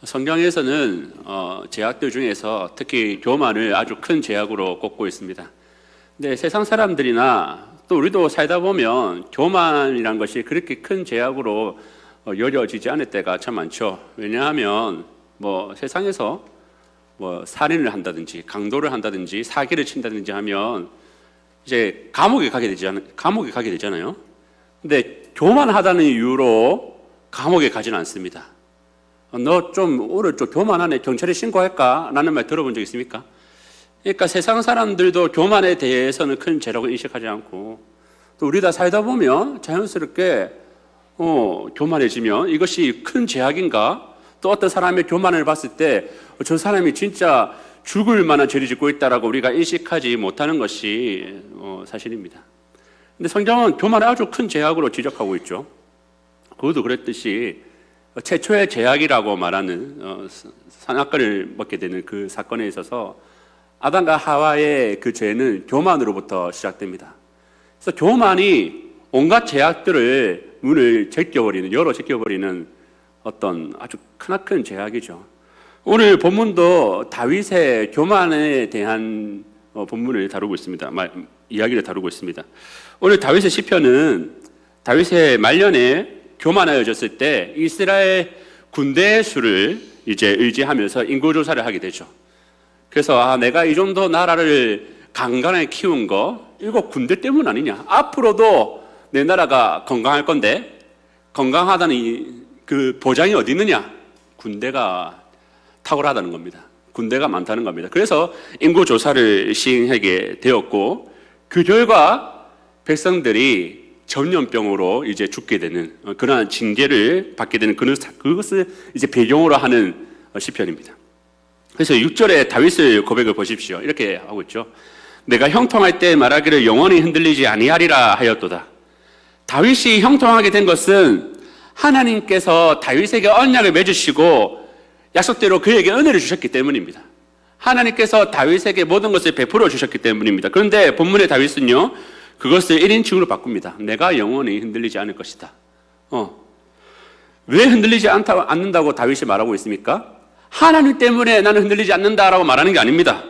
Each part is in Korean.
성경에서는 제약들 중에서 특히 교만을 아주 큰 제약으로 꼽고 있습니다. 근데 세상 사람들이나 또 우리도 살다 보면 교만이란 것이 그렇게 큰 제약으로 여겨지지 않을 때가 참 많죠. 왜냐하면 세상에서 살인을 한다든지 강도를 한다든지 사기를 친다든지 하면 이제 감옥에 가게 되잖아요. 근데 교만하다는 이유로 감옥에 가지는 않습니다. 너 좀 오늘 좀 교만하네, 경찰에 신고할까? 라는 말 들어본 적 있습니까? 그러니까 세상 사람들도 교만에 대해서는 큰 죄라고 인식하지 않고, 또 우리 다 살다 보면 자연스럽게 교만해지면 이것이 큰 죄악인가? 또 어떤 사람의 교만을 봤을 때 저 사람이 진짜 죽을 만한 죄를 짓고 있다라고 우리가 인식하지 못하는 것이 사실입니다. 근데 성경은 교만을 아주 큰 죄악으로 지적하고 있죠. 그것도 그랬듯이 최초의 죄악이라고 말하는 선악과를 먹게 되는 그 사건에 있어서 아담과 하와의 그 죄는 교만으로부터 시작됩니다. 그래서 교만이 온갖 죄악들을 열어 제껴버리는 어떤 아주 크나큰 죄악이죠. 오늘 본문도 다윗의 교만에 대한 본문을 다루고 있습니다. 이야기를 다루고 있습니다. 오늘 다윗의 시편은 다윗의 말년에 교만하여졌을 때 이스라엘 군대의 수를 이제 의지하면서 인구조사를 하게 되죠. 그래서 내가 이 정도 나라를 강건하게 키운 거 이거 군대 때문 아니냐? 앞으로도 내 나라가 건강할 건데 건강하다는 그 보장이 어디 있느냐? 군대가 탁월하다는 겁니다. 군대가 많다는 겁니다. 그래서 인구조사를 시행하게 되었고 그 결과 백성들이 전염병으로 이제 죽게 되는 그러한 징계를 받게 되는 그것을 이제 배경으로 하는 시편입니다. 그래서 6절에 다윗의 고백을 보십시오. 이렇게 하고 있죠. 내가 형통할 때 말하기를 영원히 흔들리지 아니하리라 하였도다. 다윗이 형통하게 된 것은 하나님께서 다윗에게 언약을 맺으시고 약속대로 그에게 은혜를 주셨기 때문입니다. 하나님께서 다윗에게 모든 것을 베풀어 주셨기 때문입니다. 그런데 본문의 다윗은요, 그것을 1인칭으로 바꿉니다. 내가 영원히 흔들리지 않을 것이다. 왜 흔들리지 않는다고 다윗이 말하고 있습니까? 하나님 때문에 나는 흔들리지 않는다라고 말하는 게 아닙니다.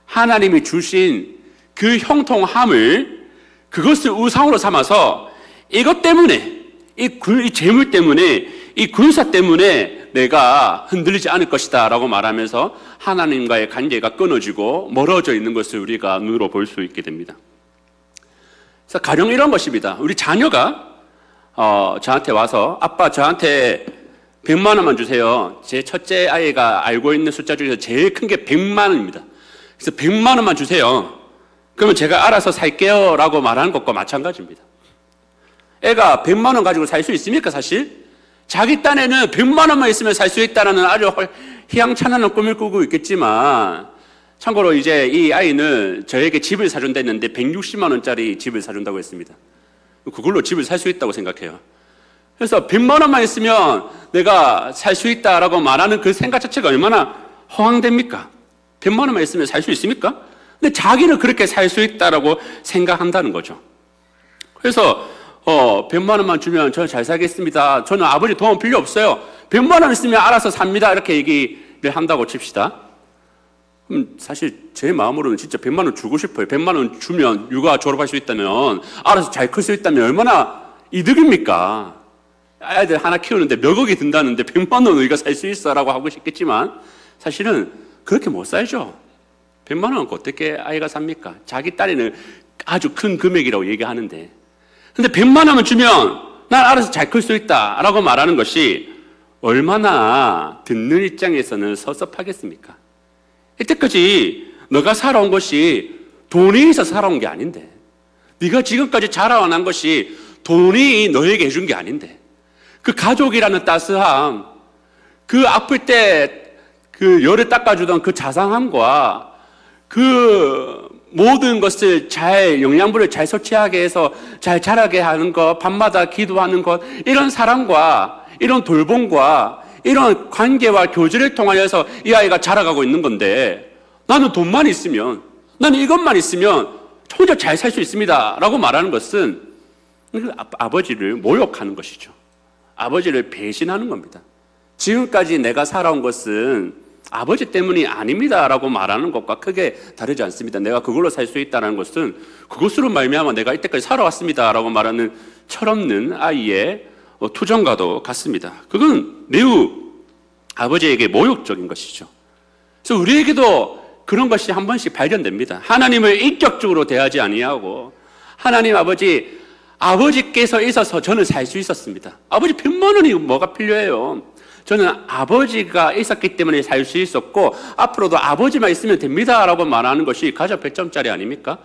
하나님이 주신 그 형통함을 그것을 우상으로 삼아서 이것 때문에 이 재물 때문에 이 군사 때문에 내가 흔들리지 않을 것이다 라고 말하면서 하나님과의 관계가 끊어지고 멀어져 있는 것을 우리가 눈으로 볼 수 있게 됩니다. 그래서 가령 이런 것입니다. 우리 자녀가 저한테 와서 아빠 저한테 100만 원만 주세요. 제 첫째 아이가 알고 있는 숫자 중에서 제일 큰 게 100만 원입니다. 그래서 100만 원만 주세요. 그러면 제가 알아서 살게요 라고 말하는 것과 마찬가지입니다. 애가 100만 원 가지고 살 수 있습니까 사실? 자기 딴에는 100만 원만 있으면 살 수 있다는 아주 희망찬란한 꿈을 꾸고 있겠지만 참고로 이제 이 아이는 저에게 집을 사준다 했는데 160만 원짜리 집을 사준다고 했습니다. 그걸로 집을 살 수 있다고 생각해요. 그래서 100만 원만 있으면 내가 살 수 있다라고 말하는 그 생각 자체가 얼마나 허황됩니까? 100만 원만 있으면 살 수 있습니까? 근데 자기는 그렇게 살 수 있다라고 생각한다는 거죠. 그래서 100만 원만 주면 저는 잘 살겠습니다. 저는 아버지 도움 필요 없어요. 100만 원 있으면 알아서 삽니다. 이렇게 얘기를 한다고 칩시다. 사실 제 마음으로는 진짜 100만 원 주고 싶어요. 100만 원 주면 육아 졸업할 수 있다면 알아서 잘 클 수 있다면 얼마나 이득입니까? 아이들 하나 키우는데 몇 억이 든다는데 100만 원 우리가 살 수 있어 라고 하고 싶겠지만 사실은 그렇게 못 살죠. 100만 원 어떻게 아이가 삽니까? 자기 딸에는 아주 큰 금액이라고 얘기하는데 근데 100만 원만 주면 난 알아서 잘 클 수 있다 라고 말하는 것이 얼마나 듣는 입장에서는 섭섭하겠습니까? 이때까지 너가 살아온 것이 돈이 있어서 살아온 게 아닌데 네가 지금까지 자라난 것이 돈이 너에게 해준 게 아닌데 그 가족이라는 따스함, 그 아플 때 그 열을 닦아주던 그 자상함과 그 모든 것을 영양분을 잘 섭취하게 해서 잘 자라게 하는 것, 밤마다 기도하는 것, 이런 사랑과 이런 돌봄과 이런 관계와 교제를 통하여서 이 아이가 자라가고 있는 건데 나는 돈만 있으면, 나는 이것만 있으면 혼자 잘 살 수 있습니다 라고 말하는 것은 아버지를 모욕하는 것이죠. 아버지를 배신하는 겁니다. 지금까지 내가 살아온 것은 아버지 때문이 아닙니다라고 말하는 것과 크게 다르지 않습니다. 내가 그걸로 살 수 있다는 것은 그것으로 말미암아 내가 이때까지 살아왔습니다라고 말하는 철없는 아이의 투정과도 같습니다. 그건 매우 아버지에게 모욕적인 것이죠. 그래서 우리에게도 그런 것이 한 번씩 발견됩니다. 하나님을 인격적으로 대하지 아니하고 하나님 아버지께서 있어서 저는 살 수 있었습니다. 아버지 100만 원이 뭐가 필요해요? 저는 아버지가 있었기 때문에 살 수 있었고 앞으로도 아버지만 있으면 됩니다라고 말하는 것이 가장 배점짜리 아닙니까?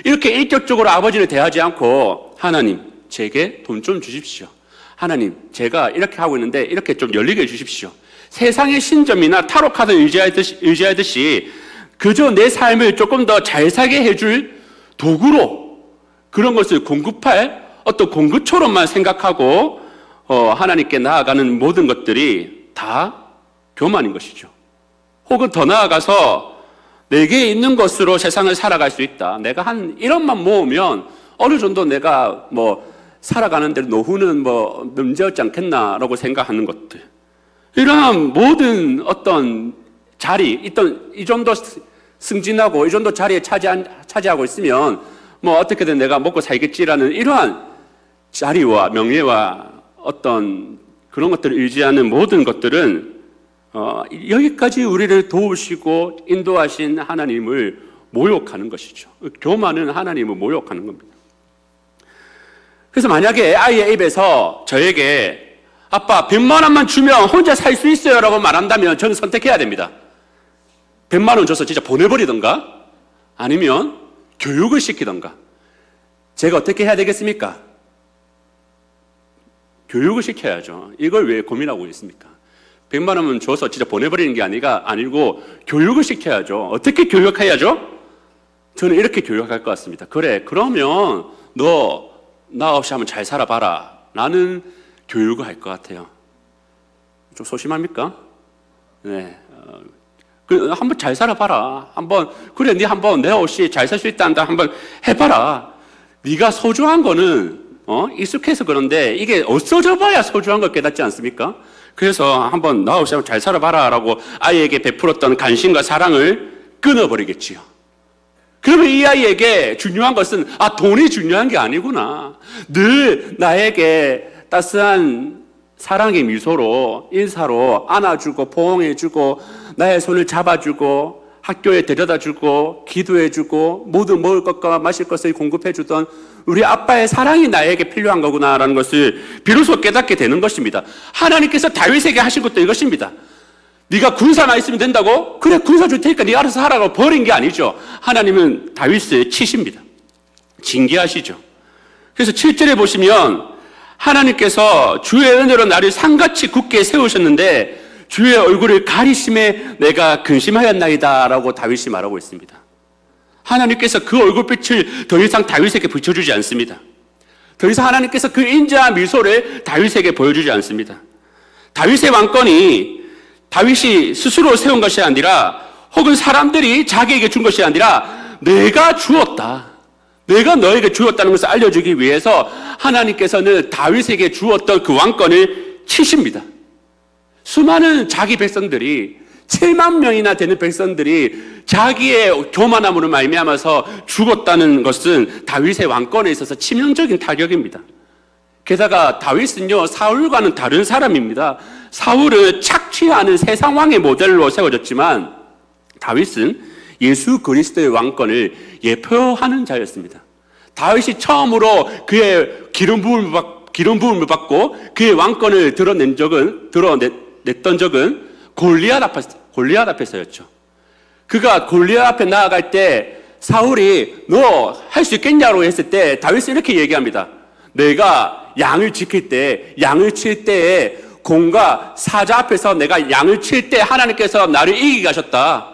이렇게 인격적으로 아버지를 대하지 않고 하나님 제게 돈 좀 주십시오. 하나님 제가 이렇게 하고 있는데 이렇게 좀 열리게 해주십시오. 세상의 신점이나 타로카드 의지하듯이 그저 내 삶을 조금 더 잘 살게 해줄 도구로 그런 것을 공급할 어떤 공구처럼만 생각하고 하나님께 나아가는 모든 것들이 다 교만인 것이죠. 혹은 더 나아가서 내게 있는 것으로 세상을 살아갈 수 있다. 내가 한 1억만 모으면 어느 정도 내가 살아가는 데 노후는 문제없지 않겠나라고 생각하는 것들. 이러한 모든 어떤 자리, 이 정도 승진하고 이 정도 자리에 차지하고 있으면 어떻게든 내가 먹고 살겠지라는 이러한 자리와 명예와 어떤 그런 것들을 의지하는 모든 것들은 여기까지 우리를 도우시고 인도하신 하나님을 모욕하는 것이죠. 교만은 하나님을 모욕하는 겁니다. 그래서 만약에 아이의 입에서 저에게 아빠 100만 원만 주면 혼자 살 수 있어요 라고 말한다면 저는 선택해야 됩니다. 100만 원 줘서 진짜 보내버리던가 아니면 교육을 시키던가. 제가 어떻게 해야 되겠습니까? 교육을 시켜야죠. 이걸 왜 고민하고 있습니까? 100만 원은 줘서 진짜 보내버리는 게 아니고 교육을 시켜야죠. 어떻게 교육해야죠? 저는 이렇게 교육할 것 같습니다. 그래, 그러면 너 나 없이 한번 잘 살아봐라 라는 교육을 할 것 같아요. 좀 소심합니까? 네. 한번 잘 살아봐라. 그래, 네 한번 내 없이 잘 살 수 있다는데 한번 해봐라. 네가 소중한 거는 익숙해서 그런데 이게 없어져 봐야 소중한 걸 깨닫지 않습니까? 그래서 한번 나 없이 한번 잘 살아봐라 라고 아이에게 베풀었던 관심과 사랑을 끊어버리겠지요. 그러면 이 아이에게 중요한 것은 돈이 중요한 게 아니구나. 늘 나에게 따스한 사랑의 미소로 인사로 안아주고 포옹해주고 나의 손을 잡아주고 학교에 데려다주고 기도해주고 모든 먹을 것과 마실 것을 공급해주던 우리 아빠의 사랑이 나에게 필요한 거구나라는 것을 비로소 깨닫게 되는 것입니다. 하나님께서 다윗에게 하신 것도 이것입니다. 네가 군사만 있으면 된다고? 그래, 군사 줄 테니까 네가 알아서 하라고 버린 게 아니죠. 하나님은 다윗을 치십니다. 징계하시죠. 그래서 7절에 보시면 하나님께서 주의 은혜로 나를 산같이 굳게 세우셨는데 주의 얼굴을 가리심에 내가 근심하였나이다 라고 다윗이 말하고 있습니다. 하나님께서 그 얼굴빛을 더 이상 다윗에게 비춰주지 않습니다. 더 이상 하나님께서 그 인자한 미소를 다윗에게 보여주지 않습니다. 다윗의 왕권이 다윗이 스스로 세운 것이 아니라 혹은 사람들이 자기에게 준 것이 아니라 내가 주었다. 내가 너에게 주었다는 것을 알려주기 위해서 하나님께서는 다윗에게 주었던 그 왕권을 치십니다. 수많은 자기 백성들이 7만 명이나 되는 백성들이 자기의 교만함으로 말미암아서 죽었다는 것은 다윗의 왕권에 있어서 치명적인 타격입니다. 게다가 다윗은요 사울과는 다른 사람입니다. 사울은 착취하는 세상 왕의 모델로 세워졌지만 다윗은 예수 그리스도의 왕권을 예표하는 자였습니다. 다윗이 처음으로 그의 기름 부음을 받고 그의 왕권을 드러냈던 적은 골리앗 앞에서였죠. 그가 골리앗 앞에 나아갈 때 사울이 너 할 수 있겠냐고 했을 때 다윗은 이렇게 얘기합니다. 내가 양을 지킬 때, 양을 칠 때에 공과 사자 앞에서 내가 양을 칠 때 하나님께서 나를 이기게 하셨다.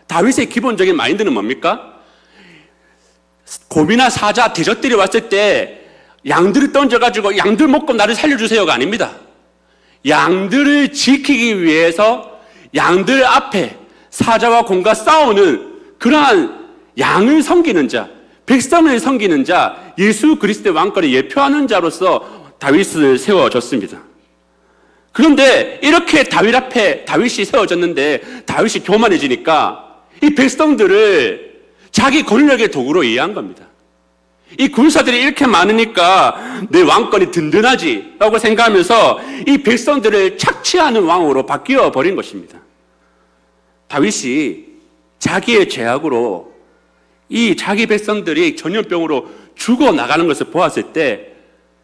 다윗의 기본적인 마인드는 뭡니까? 곰이나 사자, 대적들이 왔을 때 양들을 던져가지고 양들 먹고 나를 살려주세요가 아닙니다. 양들을 지키기 위해서 양들 앞에 사자와 곰과 싸우는 그러한 양을 섬기는 자, 백성을 섬기는 자, 예수 그리스도의 왕권을 예표하는 자로서 다윗을 세워줬습니다. 그런데 이렇게 다윗 앞에 다윗이 세워졌는데 다윗이 교만해지니까 이 백성들을 자기 권력의 도구로 이해한 겁니다. 이 군사들이 이렇게 많으니까 내 왕권이 든든하지 라고 생각하면서 이 백성들을 착취하는 왕으로 바뀌어 버린 것입니다. 다윗이 자기의 죄악으로 이 자기 백성들이 전염병으로 죽어나가는 것을 보았을 때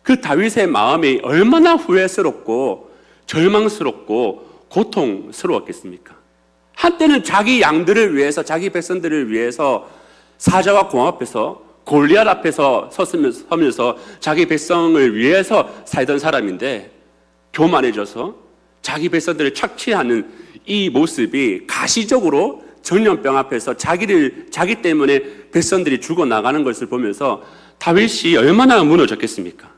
그 다윗의 마음이 얼마나 후회스럽고 절망스럽고 고통스러웠겠습니까? 한때는 자기 양들을 위해서, 자기 백성들을 위해서 사자와 공 앞에서, 골리앗 앞에서 서면서 자기 백성을 위해서 살던 사람인데 교만해져서 자기 백성들을 착취하는 이 모습이 가시적으로 전염병 앞에서 자기 때문에 백성들이 죽어나가는 것을 보면서 다윗이 얼마나 무너졌겠습니까?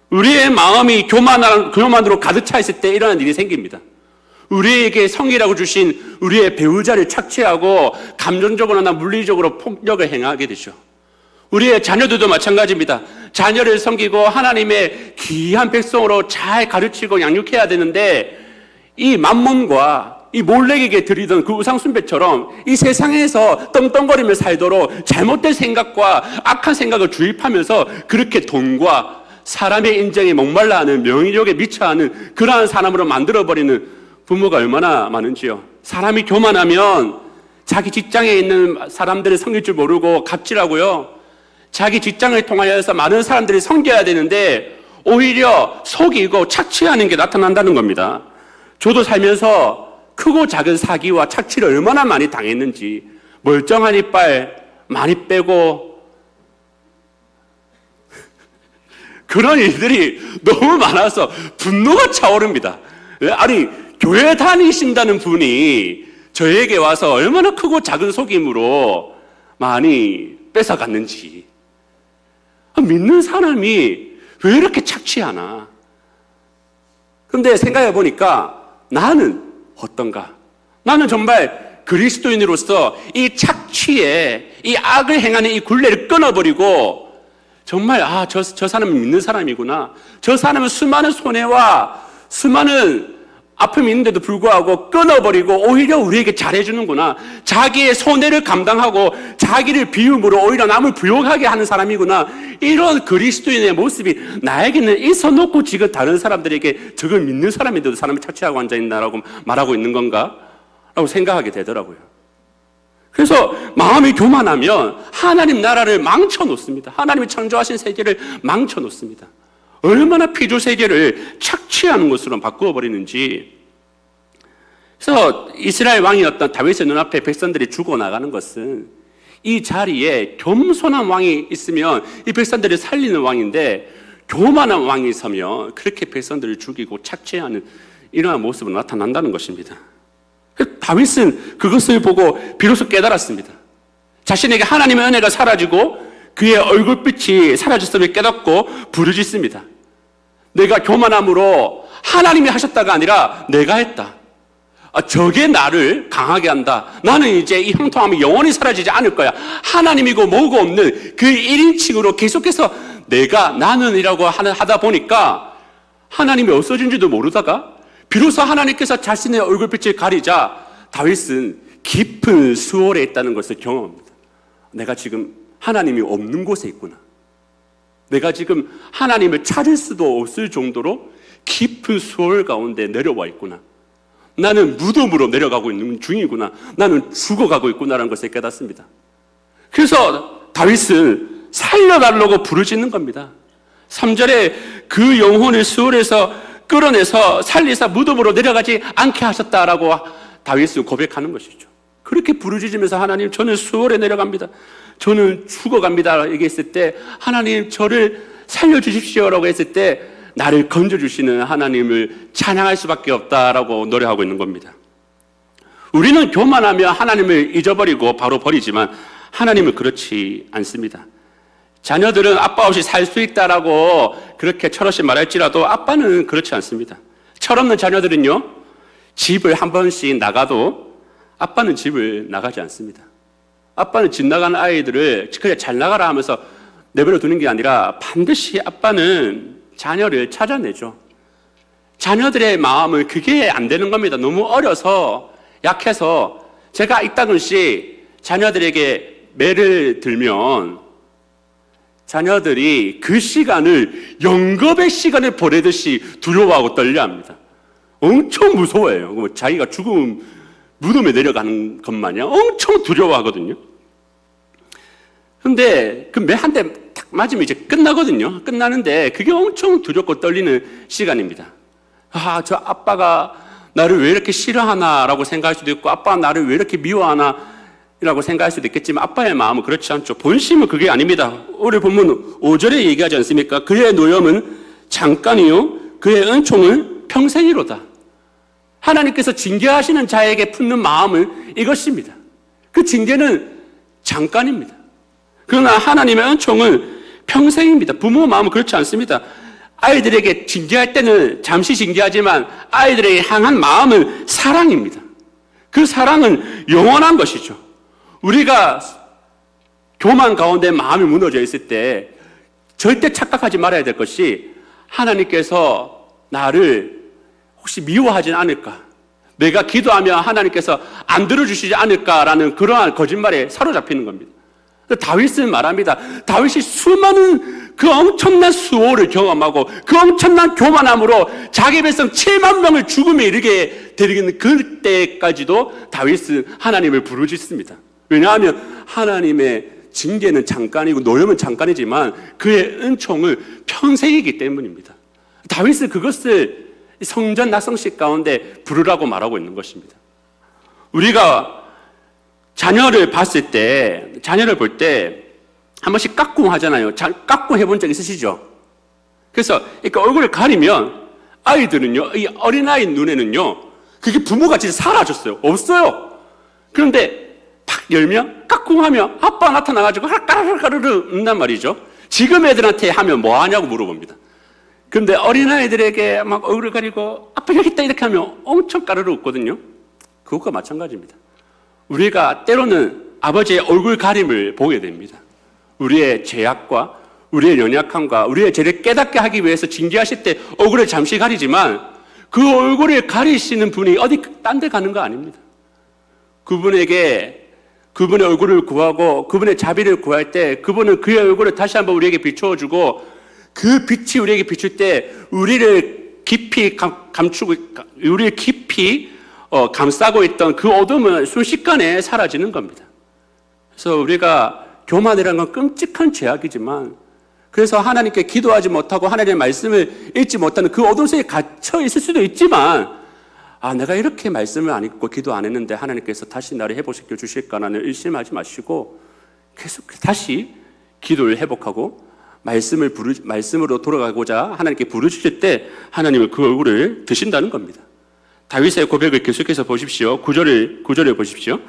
우리의 마음이 교만으로 가득 차 있을 때 이러한 일이 생깁니다. 우리에게 성이라고 주신 우리의 배우자를 착취하고 감정적으로나 물리적으로 폭력을 행하게 되죠. 우리의 자녀들도 마찬가지입니다. 자녀를 섬기고 하나님의 귀한 백성으로 잘 가르치고 양육해야 되는데 이 만몬과 이 몰렉에게 드리던 그 우상숭배처럼 이 세상에서 떵떵거리며 살도록 잘못된 생각과 악한 생각을 주입하면서 그렇게 돈과 사람의 인정에 목말라 하는 명의욕에 미쳐하는 그러한 사람으로 만들어버리는 부모가 얼마나 많은지요. 사람이 교만하면 자기 직장에 있는 사람들을 섬길 줄 모르고 갑질하고요. 자기 직장을 통하여서 많은 사람들이 섬겨야 되는데 오히려 속이고 착취하는 게 나타난다는 겁니다. 저도 살면서 크고 작은 사기와 착취를 얼마나 많이 당했는지 멀쩡한 이빨 많이 빼고 그런 일들이 너무 많아서 분노가 차오릅니다. 아니 교회 다니신다는 분이 저에게 와서 얼마나 크고 작은 속임으로 많이 뺏어갔는지, 믿는 사람이 왜 이렇게 착취하나? 그런데 생각해 보니까 나는 어떤가? 나는 정말 그리스도인으로서 이 착취에 이 악을 행하는 이 굴레를 끊어버리고 정말 저 사람은 믿는 사람이구나. 저 사람은 수많은 손해와 수많은 아픔이 있는데도 불구하고 끊어버리고 오히려 우리에게 잘해주는구나. 자기의 손해를 감당하고 자기를 비움으로 오히려 남을 부욕하게 하는 사람이구나. 이런 그리스도인의 모습이 나에게는 있어놓고 지금 다른 사람들에게 저걸 믿는 사람인데도 사람이 착취하고 앉아있나라고 말하고 있는 건가? 라고 생각하게 되더라고요. 그래서 마음이 교만하면 하나님 나라를 망쳐놓습니다. 하나님이 창조하신 세계를 망쳐놓습니다. 얼마나 피조 세계를 착취하는 것으로 바꾸어버리는지. 그래서 이스라엘 왕이었던 다윗의 눈앞에 백성들이 죽어나가는 것은 이 자리에 겸손한 왕이 있으면 이 백성들을 살리는 왕인데 교만한 왕이 서면 그렇게 백성들을 죽이고 착취하는 이러한 모습으로 나타난다는 것입니다. 다윗은 그것을 보고 비로소 깨달았습니다. 자신에게 하나님의 은혜가 사라지고 그의 얼굴빛이 사라졌음을 깨닫고 부르짖습니다. 내가 교만함으로 하나님이 하셨다가 아니라 내가 했다. 저게 나를 강하게 한다. 나는 이제 이 형통함이 영원히 사라지지 않을 거야. 하나님이고 뭐고 없는 그 1인칭으로 계속해서 나는이라고 하다 보니까 하나님이 없어진지도 모르다가 비로소 하나님께서 자신의 얼굴빛을 가리자 다윗은 깊은 수월에 있다는 것을 경험합니다. 내가 지금 하나님이 없는 곳에 있구나. 내가 지금 하나님을 찾을 수도 없을 정도로 깊은 수월 가운데 내려와 있구나. 나는 무덤으로 내려가고 있는 중이구나. 나는 죽어가고 있구나라는 것을 깨닫습니다. 그래서 다윗은 살려달라고 부르짖는 겁니다. 3절에 그 영혼을 수월에서 끌어내서 살리사 무덤으로 내려가지 않게 하셨다라고 다윗은 고백하는 것이죠. 그렇게 부르짖으면서 하나님 저는 수월에 내려갑니다. 저는 죽어갑니다. 얘기했을 때 하나님 저를 살려주십시오라고 했을 때 나를 건져주시는 하나님을 찬양할 수밖에 없다라고 노래하고 있는 겁니다. 우리는 교만하며 하나님을 잊어버리고 바로 버리지만 하나님은 그렇지 않습니다. 자녀들은 아빠 없이 살 수 있다라고 그렇게 철없이 말할지라도 아빠는 그렇지 않습니다. 철없는 자녀들은요, 집을 한 번씩 나가도 아빠는 집을 나가지 않습니다. 아빠는 집 나가는 아이들을 그래 잘 나가라 하면서 내버려 두는 게 아니라 반드시 아빠는 자녀를 찾아내죠. 자녀들의 마음은 그게 안 되는 겁니다. 너무 어려서 약해서 제가 이따금씩 자녀들에게 매를 들면 자녀들이 그 시간을 영겁의 시간을 보내듯이 두려워하고 떨려합니다. 엄청 무서워해요. 뭐 자기가 죽음 무덤에 내려가는 것 마냥 엄청 두려워하거든요. 근데 그 매 한 대 딱 맞으면 이제 끝나거든요. 끝나는데 그게 엄청 두렵고 떨리는 시간입니다. 아, 저 아빠가 나를 왜 이렇게 싫어하나라고 생각할 수도 있고, 아빠가 나를 왜 이렇게 미워하나 라고 생각할 수도 있겠지만, 아빠의 마음은 그렇지 않죠. 본심은 그게 아닙니다. 오늘 본문 5절에 얘기하지 않습니까? 그의 노염은 잠깐이요, 그의 은총은 평생이로다. 하나님께서 징계하시는 자에게 품는 마음은 이것입니다. 그 징계는 잠깐입니다. 그러나 하나님의 은총은 평생입니다. 부모 마음은 그렇지 않습니다. 아이들에게 징계할 때는 잠시 징계하지만 아이들에게 향한 마음은 사랑입니다. 그 사랑은 영원한 것이죠. 우리가 교만 가운데 마음이 무너져 있을 때 절대 착각하지 말아야 될 것이, 하나님께서 나를 혹시 미워하지는 않을까, 내가 기도하면 하나님께서 안 들어주시지 않을까라는 그러한 거짓말에 사로잡히는 겁니다. 다윗은 말합니다. 다윗이 수많은 그 엄청난 수호를 경험하고 그 엄청난 교만함으로 자기 백성 7만 명을 죽음에 이르게 되는 그때까지도 다윗은 하나님을 부르짖습니다. 왜냐하면 하나님의 징계는 잠깐이고 노염은 잠깐이지만 그의 은총은 평생이기 때문입니다. 다윗은 그것을 성전 낙성식 가운데 부르라고 말하고 있는 것입니다. 우리가 자녀를 봤을 때, 자녀를 볼 때 한 번씩 까꿍 하잖아요. 까꿍 해본 적 있으시죠? 그래서 이렇게 얼굴을 가리면 아이들은요, 이 어린아이 눈에는요, 그게 부모가 진짜 사라졌어요. 없어요. 그런데 팍 열면 까꿍하면 아빠 나타나가지고 까르르 웃는단 말이죠. 지금 애들한테 하면 뭐 하냐고 물어봅니다. 그런데 어린아이들에게 막 얼굴을 가리고 아빠 여기 있다 이렇게 하면 엄청 까르르 웃거든요. 그것과 마찬가지입니다. 우리가 때로는 아버지의 얼굴 가림을 보게 됩니다. 우리의 죄악과 우리의 연약함과 우리의 죄를 깨닫게 하기 위해서 징계하실 때 얼굴을 잠시 가리지만 그 얼굴을 가리시는 분이 어디 딴 데 가는 거 아닙니다. 그분에게 그분의 얼굴을 구하고 그분의 자비를 구할 때 그분은 그의 얼굴을 다시 한번 우리에게 비추어주고 그 빛이 우리에게 비출 때 우리를 깊이 감추고 우리를 깊이 감싸고 있던 그 어둠은 순식간에 사라지는 겁니다. 그래서 우리가 교만이라는 건 끔찍한 죄악이지만, 그래서 하나님께 기도하지 못하고 하나님의 말씀을 읽지 못하는 그 어둠 속에 갇혀 있을 수도 있지만, 아, 내가 이렇게 말씀을 안 읽고 기도 안 했는데 하나님께서 다시 나를 회복시켜 주실까라는 의심하지 마시고 계속 다시 기도를 회복하고 말씀으로 돌아가고자 하나님께 부르실 때 하나님은 그 얼굴을 드신다는 겁니다. 다윗의 고백을 계속해서 보십시오. 9절을 보십시오.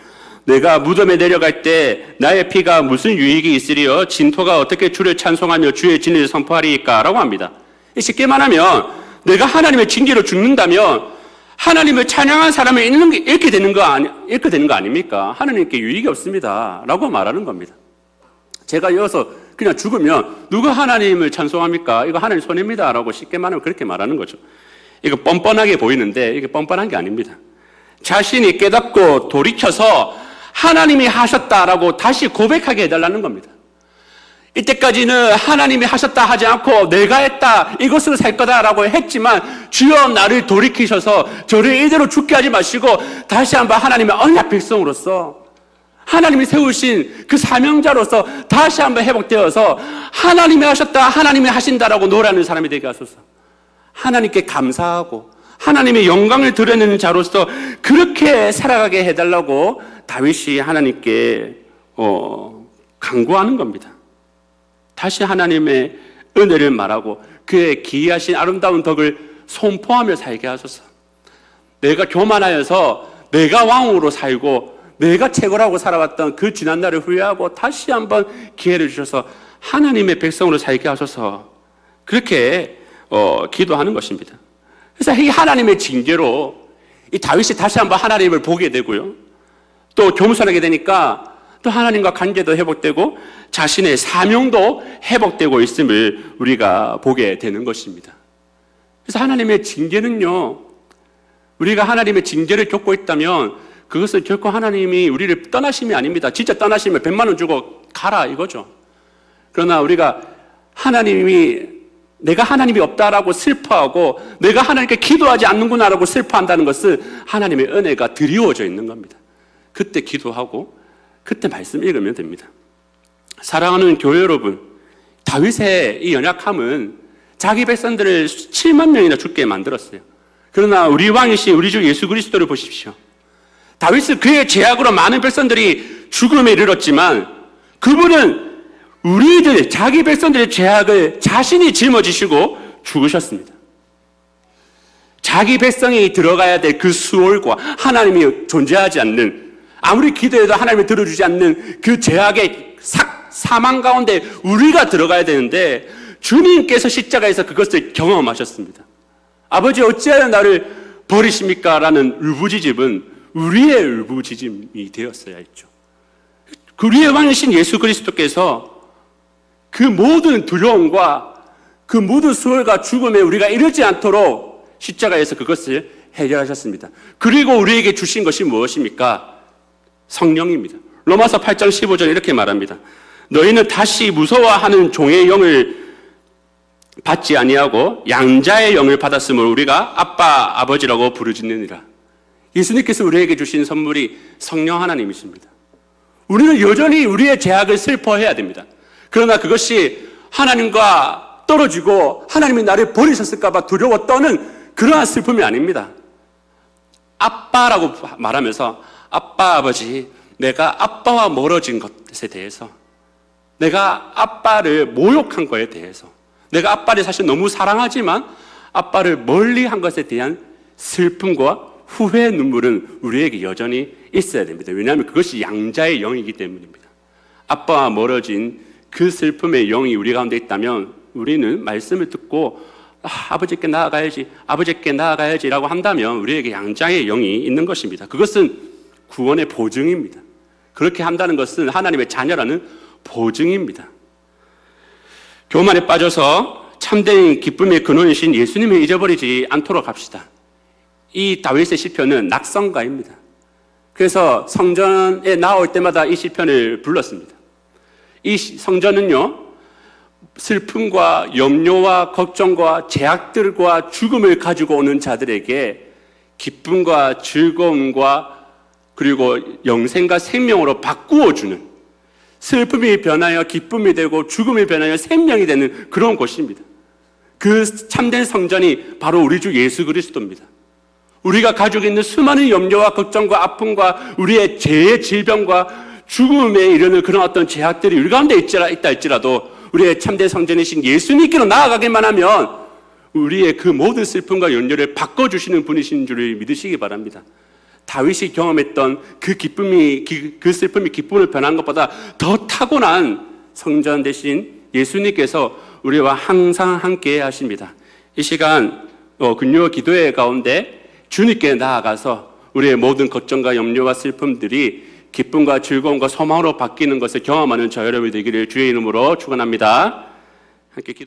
내가 무덤에 내려갈 때 나의 피가 무슨 유익이 있으리요? 진토가 어떻게 주를 찬송하며 주의 진리를 선포하리까? 라고 합니다. 쉽게 말하면 내가 하나님의 징계로 죽는다면 하나님을 찬양한 사람을 잃게 되는 거 아닙니까? 하나님께 유익이 없습니다. 라고 말하는 겁니다. 제가 이어서 그냥 죽으면 누가 하나님을 찬송합니까? 이거 하나님 손해입니다. 라고 쉽게 말하면 그렇게 말하는 거죠. 이거 뻔뻔하게 보이는데 이게 뻔뻔한 게 아닙니다. 자신이 깨닫고 돌이켜서 하나님이 하셨다라고 다시 고백하게 해달라는 겁니다. 이때까지는 하나님이 하셨다 하지 않고 내가 했다, 이것으로 살 거다라고 했지만 주여 나를 돌이키셔서 저를 이대로 죽게 하지 마시고 다시 한번 하나님의 언약 백성으로서 하나님이 세우신 그 사명자로서 다시 한번 회복되어서 하나님이 하셨다, 하나님이 하신다라고 노래하는 사람이 되게 하소서. 하나님께 감사하고 하나님의 영광을 드러내는 자로서 그렇게 살아가게 해달라고 다윗이 하나님께 간구하는 겁니다. 다시 하나님의 은혜를 말하고 그의 기이하신 아름다운 덕을 선포하며 살게 하소서. 내가 교만하여서 내가 왕으로 살고 내가 최고라고 살아왔던 그 지난 날을 후회하고 다시 한번 기회를 주셔서 하나님의 백성으로 살게 하소서. 그렇게 기도하는 것입니다. 그래서 이 하나님의 징계로 이 다윗이 다시 한번 하나님을 보게 되고요. 또 겸손하게 되니까 또 하나님과 관계도 회복되고 자신의 사명도 회복되고 있음을 우리가 보게 되는 것입니다. 그래서 하나님의 징계는요, 우리가 하나님의 징계를 겪고 있다면 그것은 결코 하나님이 우리를 떠나심이 아닙니다. 진짜 떠나시면 100만 원 주고 가라 이거죠. 그러나 우리가 내가 하나님이 없다라고 슬퍼하고 내가 하나님께 기도하지 않는구나라고 슬퍼한다는 것은 하나님의 은혜가 드리워져 있는 겁니다. 그때 기도하고 그때 말씀 읽으면 됩니다. 사랑하는 교회 여러분, 다윗의 이 연약함은 자기 백성들을 7만 명이나 죽게 만들었어요. 그러나 우리 왕이신 우리 주 예수 그리스도를 보십시오. 다윗은 그의 죄악으로 많은 백성들이 죽음에 이르렀지만 그분은 자기 백성들의 죄악을 자신이 짊어지시고 죽으셨습니다. 자기 백성이 들어가야 될 그 수월과 하나님이 존재하지 않는, 아무리 기도해도 하나님이 들어주지 않는 그 죄악의 사망 가운데 우리가 들어가야 되는데 주님께서 십자가에서 그것을 경험하셨습니다. 아버지 어찌하여 나를 버리십니까? 라는 울부짖음은 우리의 울부짖음이 되었어야 했죠. 우리의 왕이신 예수 그리스도께서 그 모든 두려움과 그 모든 수월과 죽음에 우리가 이르지 않도록 십자가에서 그것을 해결하셨습니다. 그리고 우리에게 주신 것이 무엇입니까? 성령입니다. 로마서 8장 15절 이렇게 말합니다. 너희는 다시 무서워하는 종의 영을 받지 아니하고 양자의 영을 받았으므로 우리가 아빠, 아버지라고 부르짖느니라. 예수님께서 우리에게 주신 선물이 성령 하나님이십니다. 우리는 여전히 우리의 죄악을 슬퍼해야 됩니다. 그러나 그것이 하나님과 떨어지고 하나님이 나를 버리셨을까 봐 두려워 떠는 그러한 슬픔이 아닙니다. 아빠라고 말하면서 아빠, 아버지, 내가 아빠와 멀어진 것에 대해서, 내가 아빠를 모욕한 것에 대해서, 내가 아빠를 사실 너무 사랑하지만 아빠를 멀리한 것에 대한 슬픔과 후회의 눈물은 우리에게 여전히 있어야 됩니다. 왜냐하면 그것이 양자의 영이기 때문입니다. 아빠와 멀어진 그 슬픔의 영이 우리 가운데 있다면 우리는 말씀을 듣고 아버지께 나아가야지 라고 한다면 우리에게 양자의 영이 있는 것입니다. 그것은 구원의 보증입니다. 그렇게 한다는 것은 하나님의 자녀라는 보증입니다. 교만에 빠져서 참된 기쁨의 근원이신 예수님을 잊어버리지 않도록 합시다. 이 다윗의 시편은 낙성가입니다. 그래서 성전에 나올 때마다 이 시편을 불렀습니다. 이 성전은요, 슬픔과 염려와 걱정과 죄악들과 죽음을 가지고 오는 자들에게 기쁨과 즐거움과 그리고 영생과 생명으로 바꾸어주는, 슬픔이 변하여 기쁨이 되고 죽음이 변하여 생명이 되는 그런 곳입니다. 그 참된 성전이 바로 우리 주 예수 그리스도입니다. 우리가 가지고 있는 수많은 염려와 걱정과 아픔과 우리의 죄의 질병과 죽음에 이르는 그런 어떤 죄악들이 우리 가운데 있다 할지라도 우리의 참된 성전이신 예수님께로 나아가기만 하면 우리의 그 모든 슬픔과 염려를 바꿔주시는 분이신 줄을 믿으시기 바랍니다. 다윗이 경험했던 그 슬픔이 기쁨을 변한 것보다 더 타고난 성전 대신 예수님께서 우리와 항상 함께 하십니다. 이 시간 금요 기도회 가운데 주님께 나아가서 우리의 모든 걱정과 염려와 슬픔들이 기쁨과 즐거움과 소망으로 바뀌는 것을 경험하는 저 여러분이 되기를 주의 이름으로 축원합니다. 함께 기도.